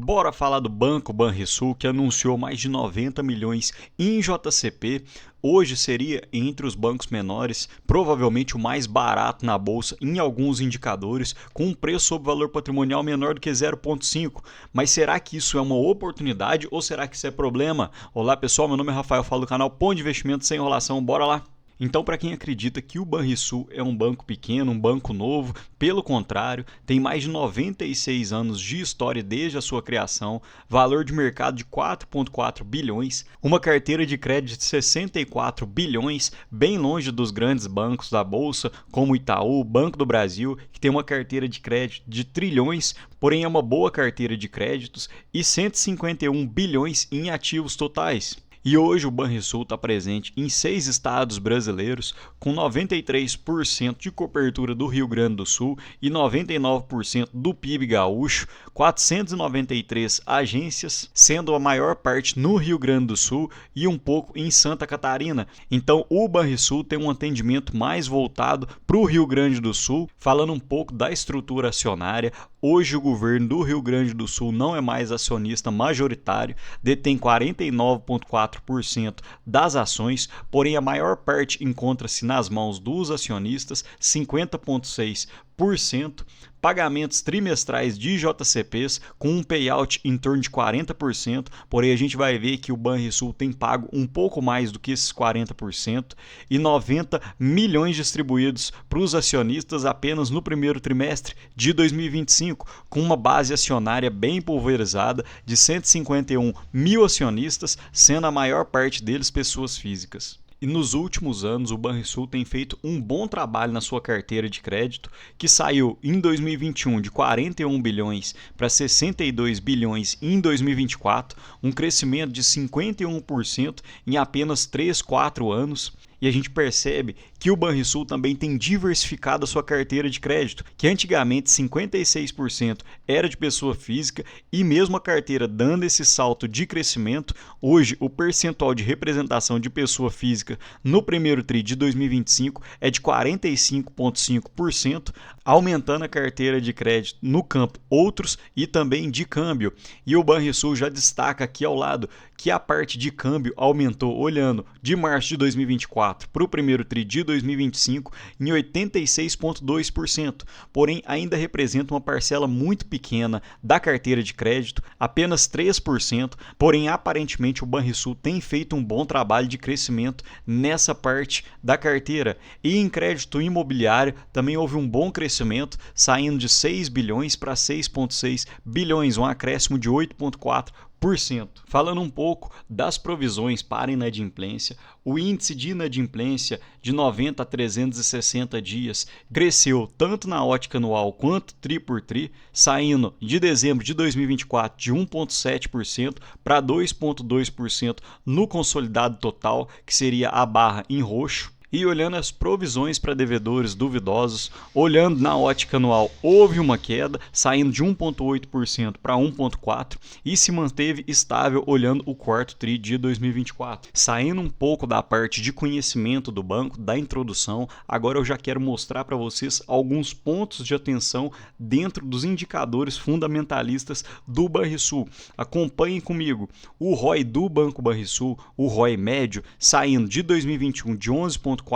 Bora falar do Banco Banrisul, que anunciou mais de 90 milhões em JCP. Hoje seria, entre os bancos menores, provavelmente o mais barato na bolsa em alguns indicadores, com um preço sobre valor patrimonial menor do que 0,5. Mas será que isso é uma oportunidade ou será que isso é problema? Olá pessoal, meu nome é Rafael, falo do canal Ponto de Investimento Sem Enrolação, bora lá! Então, para quem acredita que o Banrisul é um banco pequeno, um banco novo, pelo contrário, tem mais de 96 anos de história desde a sua criação, valor de mercado de 4,4 bilhões, uma carteira de crédito de 64 bilhões, bem longe dos grandes bancos da Bolsa, como o Itaú, Banco do Brasil, que tem uma carteira de crédito de trilhões, porém é uma boa carteira de créditos, e 151 bilhões em ativos totais. E hoje o Banrisul está presente em 6 estados brasileiros, com 93% de cobertura do Rio Grande do Sul e 99% do PIB gaúcho, 493 agências, sendo a maior parte no Rio Grande do Sul e um pouco em Santa Catarina. Então o Banrisul tem um atendimento mais voltado para o Rio Grande do Sul. Falando um pouco da estrutura acionária, hoje o governo do Rio Grande do Sul não é mais acionista majoritário, detém 49,4% das ações, porém a maior parte encontra-se nas mãos dos acionistas, 50,6%, pagamentos trimestrais de JCPs com um payout em torno de 40%, porém a gente vai ver que o Banrisul tem pago um pouco mais do que esses 40% e 90 milhões distribuídos para os acionistas apenas no primeiro trimestre de 2025, com uma base acionária bem pulverizada de 151 mil acionistas, sendo a maior parte deles pessoas físicas. E nos últimos anos, o Banrisul tem feito um bom trabalho na sua carteira de crédito, que saiu em 2021 de 41 bilhões para 62 bilhões em 2024, um crescimento de 51% em apenas 3, 4 anos. E a gente percebe que o Banrisul também tem diversificado a sua carteira de crédito, que antigamente 56% era de pessoa física e mesmo a carteira dando esse salto de crescimento, hoje o percentual de representação de pessoa física no primeiro TRI de 2025 é de 45,5%, aumentando a carteira de crédito no campo outros e também de câmbio. E o Banrisul já destaca aqui ao lado que a parte de câmbio aumentou, olhando de março de 2024 para o primeiro TRI de 2025 em 86,2%, porém ainda representa uma parcela muito pequena da carteira de crédito, apenas 3%, porém aparentemente o Banrisul tem feito um bom trabalho de crescimento nessa parte da carteira. E em crédito imobiliário também houve um bom crescimento, saindo de 6 bilhões para 6,6 bilhões, um acréscimo de 8,4%. Falando um pouco das provisões para inadimplência, o índice de inadimplência de 90 a 360 dias cresceu tanto na ótica anual quanto TRI por TRI, saindo de dezembro de 2024 de 1,7% para 2,2% no consolidado total, que seria a barra em roxo. E olhando as provisões para devedores duvidosos, olhando na ótica anual, houve uma queda, saindo de 1,8% para 1,4% e se manteve estável olhando o quarto TRI de 2024. Saindo um pouco da parte de conhecimento do banco, da introdução, agora eu já quero mostrar para vocês alguns pontos de atenção dentro dos indicadores fundamentalistas do Banrisul. Acompanhem comigo. O ROI do Banco Banrisul, o ROI médio, saindo de 2021 de 11,4%,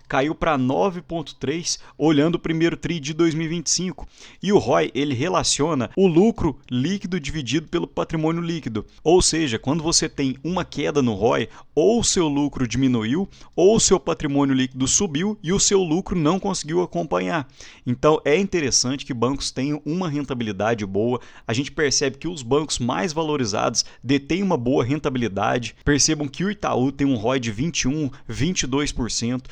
caiu para 9,3% olhando o primeiro TRI de 2025. E o ROI ele relaciona o lucro líquido dividido pelo patrimônio líquido. Ou seja, quando você tem uma queda no ROI, ou o seu lucro diminuiu, ou o seu patrimônio líquido subiu e o seu lucro não conseguiu acompanhar. Então é interessante que bancos tenham uma rentabilidade boa. A gente percebe que os bancos mais valorizados detêm uma boa rentabilidade. Percebam que o Itaú tem um ROI de 21, 22%,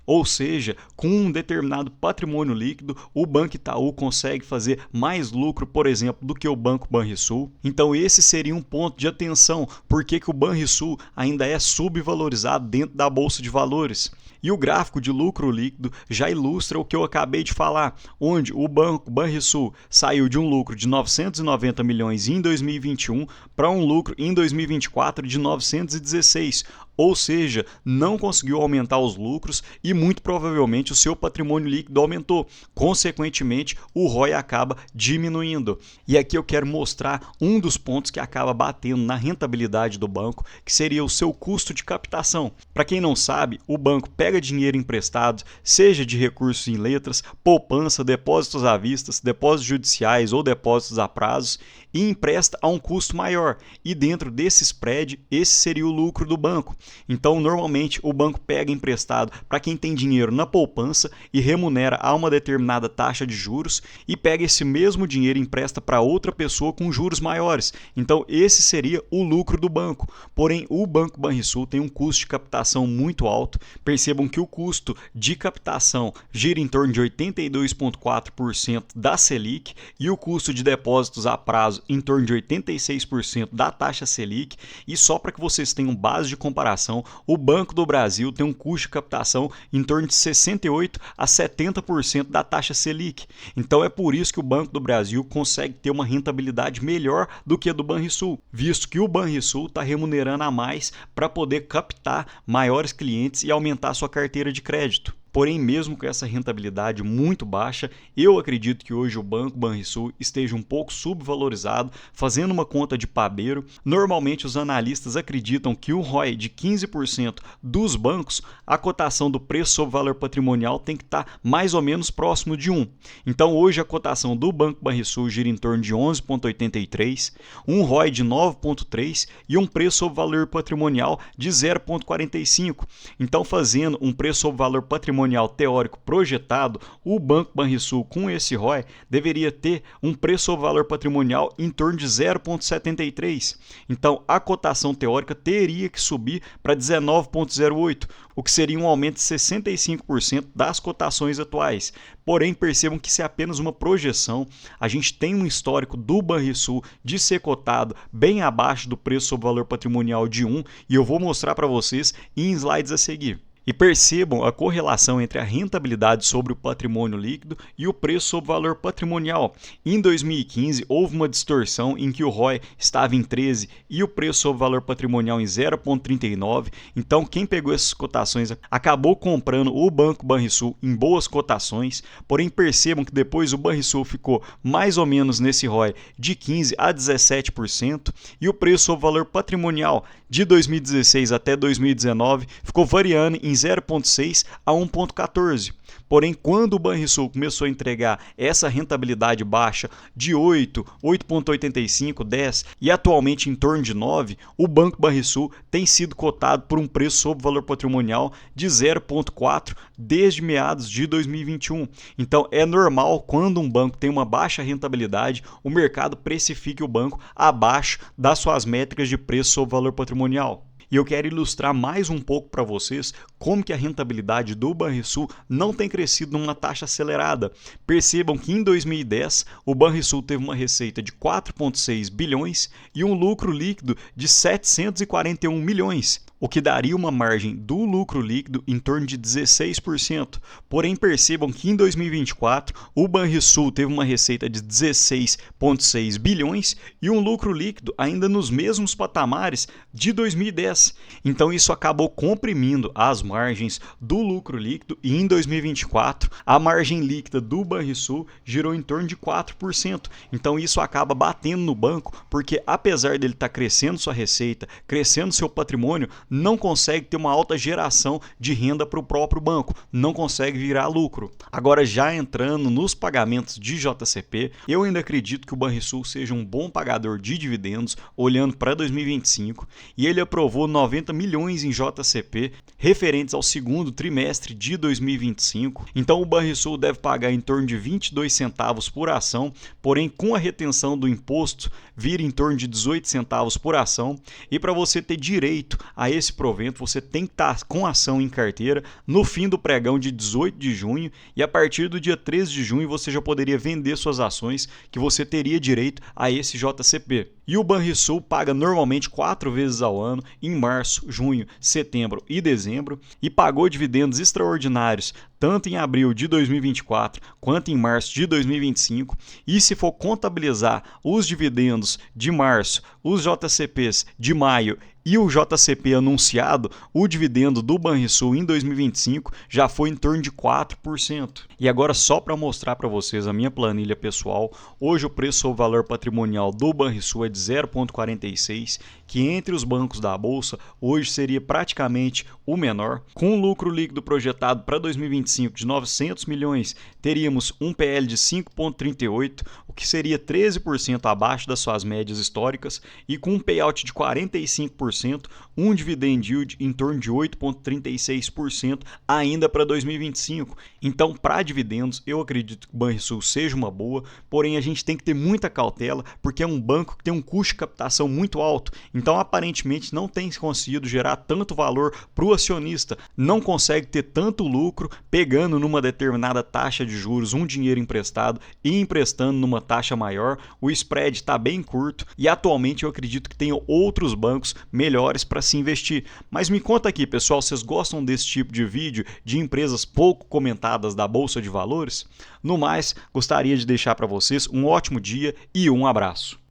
ou seja, com um determinado patrimônio líquido, o Banco Itaú consegue fazer mais lucro, por exemplo, do que o Banco Banrisul. Então esse seria um ponto de atenção, porque que o Banrisul ainda é subvalorizado dentro da Bolsa de Valores. E o gráfico de lucro líquido já ilustra o que eu acabei de falar, onde o Banco Banrisul saiu de um lucro de 990 milhões em 2021 para um lucro em 2024 de 916, ou seja, não conseguiu aumentar os lucros e muito provavelmente o seu patrimônio líquido aumentou. Consequentemente, o ROI acaba diminuindo. E aqui eu quero mostrar um dos pontos que acaba batendo na rentabilidade do banco, que seria o seu custo de captação. Para quem não sabe, o banco pega dinheiro emprestado, seja de recursos em letras, poupança, depósitos à vista, depósitos judiciais ou depósitos a prazos, e empresta a um custo maior. E dentro desse spread, esse seria o lucro do banco. Então, normalmente, o banco pega emprestado para quem tem dinheiro na poupança e remunera a uma determinada taxa de juros e pega esse mesmo dinheiro e empresta para outra pessoa com juros maiores. Então, esse seria o lucro do banco. Porém, o Banco Banrisul tem um custo de captação muito alto. Percebam que o custo de captação gira em torno de 82,4% da Selic e o custo de depósitos a prazo em torno de 86% da taxa Selic. E só para que vocês tenham base de comparação, o Banco do Brasil tem um custo de captação em torno de 68% a 70% da taxa Selic. Então é por isso que o Banco do Brasil consegue ter uma rentabilidade melhor do que a do Banrisul, visto que o Banrisul está remunerando a mais para poder captar maiores clientes e aumentar sua carteira de crédito. Porém, mesmo com essa rentabilidade muito baixa, eu acredito que hoje o Banco Banrisul esteja um pouco subvalorizado. Fazendo uma conta de padeiro, normalmente os analistas acreditam que o ROI de 15% dos bancos, a cotação do preço sobre valor patrimonial tem que estar mais ou menos próximo de 1. Então, hoje a cotação do Banco Banrisul gira em torno de 11,83, um ROI de 9,3 e um preço sobre valor patrimonial de 0,45. Então, fazendo um preço sobre valor patrimonial teórico projetado, o Banco Banrisul com esse ROI deveria ter um preço sobre valor patrimonial em torno de 0,73. Então a cotação teórica teria que subir para 19,08, o que seria um aumento de 65% das cotações atuais. Porém, percebam que isso é apenas uma projeção. A gente tem um histórico do Banrisul de ser cotado bem abaixo do preço sobre valor patrimonial de 1 e eu vou mostrar para vocês em slides a seguir. E percebam a correlação entre a rentabilidade sobre o patrimônio líquido e o preço sobre valor patrimonial. Em 2015, houve uma distorção em que o ROI estava em 13 e o preço sobre valor patrimonial em 0,39. Então, quem pegou essas cotações acabou comprando o Banco Banrisul em boas cotações. Porém, percebam que depois o Banrisul ficou mais ou menos nesse ROI de 15% a 17% e o preço sobre valor patrimonial de 2016 até 2019 ficou variando em 0,6 a 1,14. Porém, quando o Banrisul começou a entregar essa rentabilidade baixa de 8, 8,85, 10 e atualmente em torno de 9, o Banco Banrisul tem sido cotado por um preço sobre valor patrimonial de 0,4 desde meados de 2021. Então, é normal quando um banco tem uma baixa rentabilidade, o mercado precifique o banco abaixo das suas métricas de preço sobre valor patrimonial. E eu quero ilustrar mais um pouco para vocês como que a rentabilidade do Banrisul não tem crescido numa taxa acelerada. Percebam que em 2010 o Banrisul teve uma receita de 4,6 bilhões e um lucro líquido de 741 milhões, o que daria uma margem do lucro líquido em torno de 16%. Porém, percebam que em 2024 o Banrisul teve uma receita de 16,6 bilhões e um lucro líquido ainda nos mesmos patamares de 2010. Então isso acabou comprimindo as margens do lucro líquido e em 2024 a margem líquida do Banrisul girou em torno de 4%. Então isso acaba batendo no banco, porque apesar dele estar crescendo sua receita, crescendo seu patrimônio, não consegue ter uma alta geração de renda para o próprio banco, não consegue virar lucro. Agora, já entrando nos pagamentos de JCP, eu ainda acredito que o Banrisul seja um bom pagador de dividendos, olhando para 2025, e ele aprovou 90 milhões em JCP referentes ao segundo trimestre de 2025. Então o Banrisul deve pagar em torno de 22 centavos por ação, porém com a retenção do imposto vira em torno de 18 centavos por ação. E para você ter direito a esse provento, você tem que estar com ação em carteira no fim do pregão de 18 de junho e a partir do dia 13 de junho você já poderia vender suas ações que você teria direito a esse JCP. E o Banrisul paga normalmente 4 vezes ao ano, em março, junho, setembro e dezembro, e pagou dividendos extraordinários tanto em abril de 2024 quanto em março de 2025, e se for contabilizar os dividendos de março, os JCPs de maio e o JCP anunciado, o dividendo do Banrisul em 2025 já foi em torno de 4%. E agora, só para mostrar para vocês a minha planilha pessoal, hoje o preço sobre valor patrimonial do Banrisul é de 0,46, que entre os bancos da Bolsa hoje seria praticamente o menor. Com um lucro líquido projetado para 2025 de 900 milhões, teríamos um PL de 5,38, o que seria 13% abaixo das suas médias históricas, e com um payout de 45%, um dividend yield em torno de 8,36% ainda para 2025. Então, para dividendos, eu acredito que o Banrisul seja uma boa, porém a gente tem que ter muita cautela, porque é um banco que tem um custo de captação muito alto, então aparentemente não tem conseguido gerar tanto valor para o acionista, não consegue ter tanto lucro pegando numa determinada taxa de juros um dinheiro emprestado e emprestando numa taxa maior. O spread está bem curto e atualmente eu acredito que tenham outros bancos melhores para se investir. Mas me conta aqui, pessoal, vocês gostam desse tipo de vídeo de empresas pouco comentadas da Bolsa de Valores? No mais, gostaria de deixar para vocês um ótimo dia e um abraço.